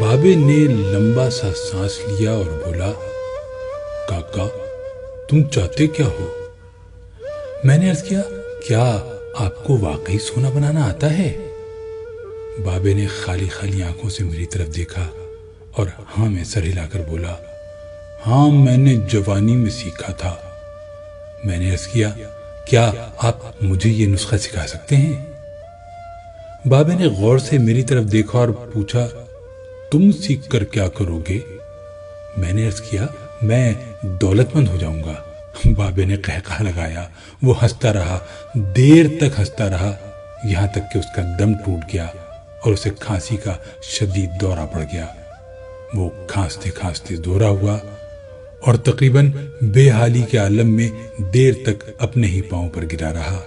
بابے نے لمبا سا سانس لیا اور بولا، کاکا تم چاہتے کیا ہو؟ میں نے عرض کیا، کیا آپ کو واقعی سونا بنانا آتا ہے؟ بابے نے خالی خالی آنکھوں سے میری طرف دیکھا اور ہاں میں سر ہلا کر بولا، ہاں میں نے جوانی میں سیکھا تھا۔ میں نے عرض کیا، کیا آپ مجھے یہ نسخہ سکھا سکتے ہیں؟ بابے نے غور سے میری طرف دیکھا اور پوچھا، تم سیکھ کر کیا کرو گے؟ میں نے عرض کیا، میں دولت مند ہو جاؤں گا۔ بابے نے قہقہ لگایا، وہ ہنستا رہا، دیر تک ہنستا رہا، یہاں تک کہ اس کا دم ٹوٹ گیا اور اسے کھانسی کا شدید دورہ پڑ گیا۔ وہ کھانستے کھانستے دورہ ہوا اور تقریباً بے حالی کے عالم میں دیر تک اپنے ہی پاؤں پر گرا رہا۔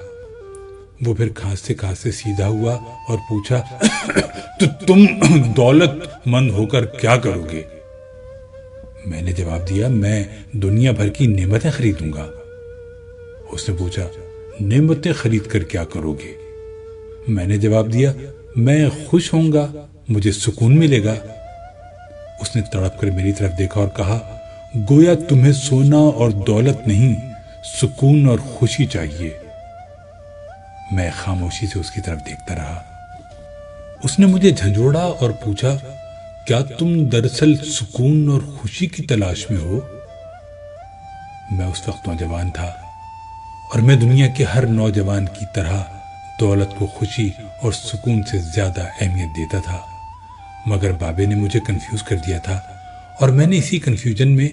وہ پھر کھانستے کھانستے سیدھا ہوا اور پوچھا، تو تم دولت مند ہو کر کیا کرو گے؟ میں نے جواب دیا، میں دنیا بھر کی نعمتیں خریدوں گا۔ اس نے پوچھا، نعمتیں خرید کر کیا کرو گے؟ میں نے جواب دیا، میں خوش ہوں گا، مجھے سکون ملے گا۔ اس نے تڑپ کر میری طرف دیکھا اور کہا، گویا تمہیں سونا اور دولت نہیں، سکون اور خوشی چاہیے۔ میں خاموشی سے اس کی طرف دیکھتا رہا۔ اس نے مجھے جھنجھوڑا اور پوچھا، کیا تم دراصل سکون اور خوشی کی تلاش میں ہو؟ میں اس وقت نوجوان تھا اور میں دنیا کے ہر نوجوان کی طرح دولت کو خوشی اور سکون سے زیادہ اہمیت دیتا تھا، مگر بابے نے مجھے کنفیوز کر دیا تھا اور میں نے اسی کنفیوژن میں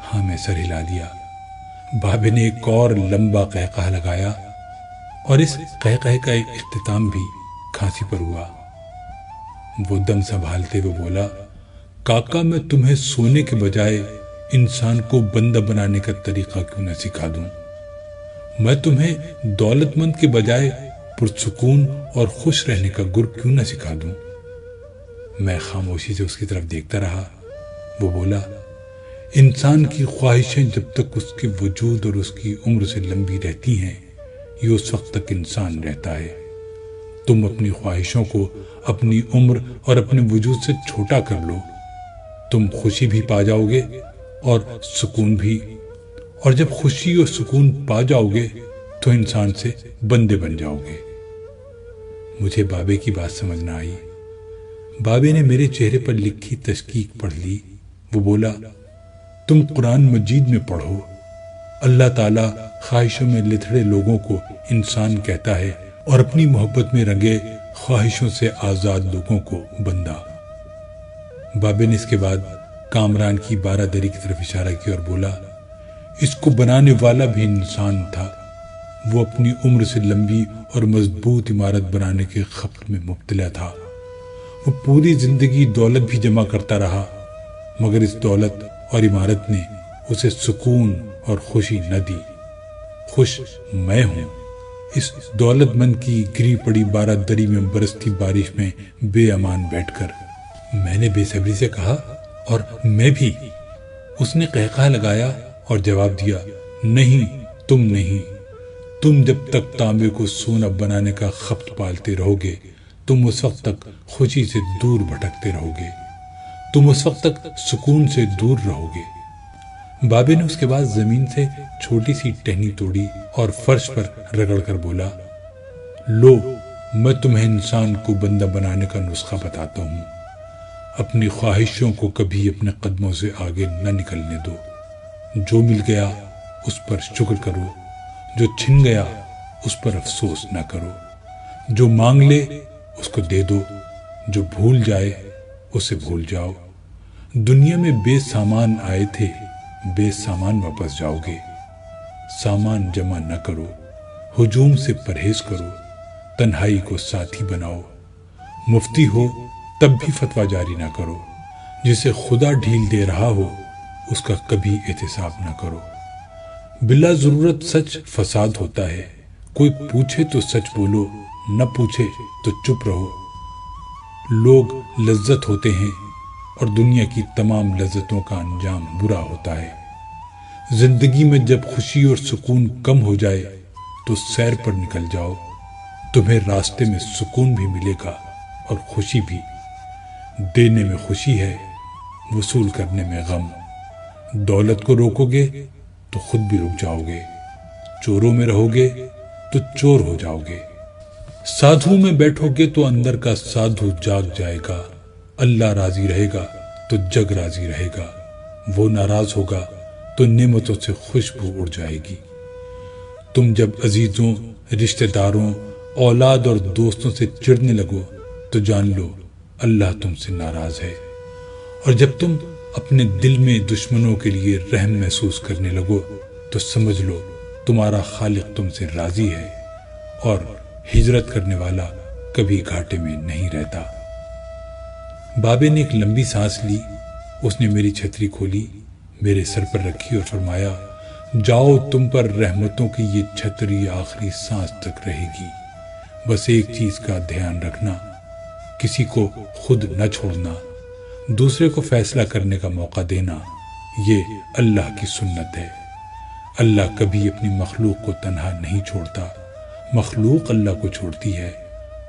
ہاں میں سر ہلا دیا۔ بابے نے ایک اور لمبا قہقہ لگایا اور اس قہقہ کا اختتام بھی کھانسی پر ہوا۔ وہ دم سنبھالتے ہوئے بولا، کاکا میں تمہیں سونے کے بجائے انسان کو بندہ بنانے کا طریقہ کیوں نہ سکھا دوں؟ میں تمہیں دولت مند کے بجائے پرسکون اور خوش رہنے کا گر کیوں نہ سکھا دوں؟ میں خاموشی سے اس کی طرف دیکھتا رہا۔ وہ بولا، انسان کی خواہشیں جب تک اس کے وجود اور اس کی عمر سے لمبی رہتی ہیں، یہ اس وقت تک انسان رہتا ہے۔ تم اپنی خواہشوں کو اپنی عمر اور اپنے وجود سے چھوٹا کر لو، تم خوشی بھی پا جاؤ گے اور سکون بھی، اور جب خوشی اور سکون پا جاؤ گے تو انسان سے بندے بن جاؤ گے۔ مجھے بابے کی بات سمجھ نہ آئی۔ بابے نے میرے چہرے پر لکھی تشکیک پڑھ لی۔ وہ بولا، تم قرآن مجید میں پڑھو، اللہ تعالیٰ خواہشوں میں لتھڑے لوگوں کو انسان کہتا ہے اور اپنی محبت میں رنگے خواہشوں سے آزاد لوگوں کو بندہ۔ بابے نے اس کے بعد کامران کی بارہ دری کی طرف اشارہ کیا اور بولا، اس کو بنانے والا بھی انسان تھا، وہ اپنی عمر سے لمبی اور مضبوط عمارت بنانے کے خبر میں مبتلا تھا۔ وہ پوری زندگی دولت بھی جمع کرتا رہا، مگر اس دولت اور عمارت نے اسے سکون اور خوشی نہ دی۔ خوش میں ہوں اس دولت مند کی گری پڑی بارہ دری میں برستی بارش میں بے امان بیٹھ کر۔ میں نے بے صبری سے کہا، اور میں بھی۔ اس نے قہقہ لگایا اور جواب دیا، نہیں تم نہیں، تم جب تک تانبے کو سونا بنانے کا خبت پالتے رہو گے، تم اس وقت تک خوشی سے دور بھٹکتے رہو گے، تم اس وقت تک سکون سے دور رہو گے۔ بابے نے اس کے بعد زمین سے چھوٹی سی ٹہنی توڑی اور فرش پر رگڑ کر بولا، لو میں تمہیں انسان کو بندہ بنانے کا نسخہ بتاتا ہوں۔ اپنی خواہشوں کو کبھی اپنے قدموں سے آگے نہ نکلنے دو۔ جو مل گیا اس پر شکر کرو، جو چھن گیا اس پر افسوس نہ کرو۔ جو مانگ لے اس کو دے دو، جو بھول جائے اسے بھول جاؤ۔ دنیا میں بے سامان آئے تھے، بے سامان واپس جاؤ گے۔ سامان جمع نہ کرو، ہجوم سے پرہیز کرو، تنہائی کو ساتھی بناؤ۔ مفتی ہو تب بھی فتویٰ جاری نہ کرو، جسے خدا ڈھیل دے رہا ہو اس کا کبھی احتساب نہ کرو۔ بلا ضرورت سچ فساد ہوتا ہے، کوئی پوچھے تو سچ بولو، نہ پوچھے تو چپ رہو۔ لوگ لذت ہوتے ہیں اور دنیا کی تمام لذتوں کا انجام برا ہوتا ہے۔ زندگی میں جب خوشی اور سکون کم ہو جائے تو سیر پر نکل جاؤ، تمہیں راستے میں سکون بھی ملے گا اور خوشی بھی۔ دینے میں خوشی ہے، وصول کرنے میں غم۔ دولت کو روکو گے تو خود بھی رک جاؤ گے، چوروں میں رہو گے تو چور ہو جاؤ گے۔ سادھو میں بیٹھو گے تو اندر کا سادھو جاگ جائے گا۔ اللہ راضی رہے گا تو جگ راضی رہے گا، وہ ناراض ہوگا تو نعمتوں سے خوشبو اڑ جائے گی۔ تم جب عزیزوں، رشتہ داروں، اولاد اور دوستوں سے چڑھنے لگو تو جان لو اللہ تم سے ناراض ہے، اور جب تم اپنے دل میں دشمنوں کے لیے رحم محسوس کرنے لگو تو سمجھ لو تمہارا خالق تم سے راضی ہے، اور ہجرت کرنے والا کبھی گھاٹے میں نہیں رہتا۔ بابے نے ایک لمبی سانس لی، اس نے میری چھتری کھولی، میرے سر پر رکھی اور فرمایا، جاؤ، تم پر رحمتوں کی یہ چھتری آخری سانس تک رہے گی۔ بس ایک چیز کا دھیان رکھنا، کسی کو خود نہ چھوڑنا، دوسرے کو فیصلہ کرنے کا موقع دینا، یہ اللہ کی سنت ہے۔ اللہ کبھی اپنی مخلوق کو تنہا نہیں چھوڑتا، مخلوق اللہ کو چھوڑتی ہے۔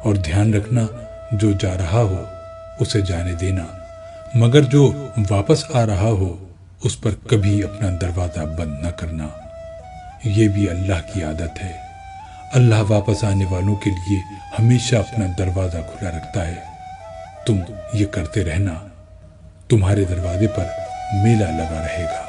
اور دھیان رکھنا، جو جا رہا ہو اسے جانے دینا، مگر جو واپس آ رہا ہو اس پر کبھی اپنا دروازہ بند نہ کرنا، یہ بھی اللہ کی عادت ہے۔ اللہ واپس آنے والوں کے لیے ہمیشہ اپنا دروازہ کھلا رکھتا ہے۔ تم یہ کرتے رہنا، تمہارے دروازے پر میلہ لگا رہے گا۔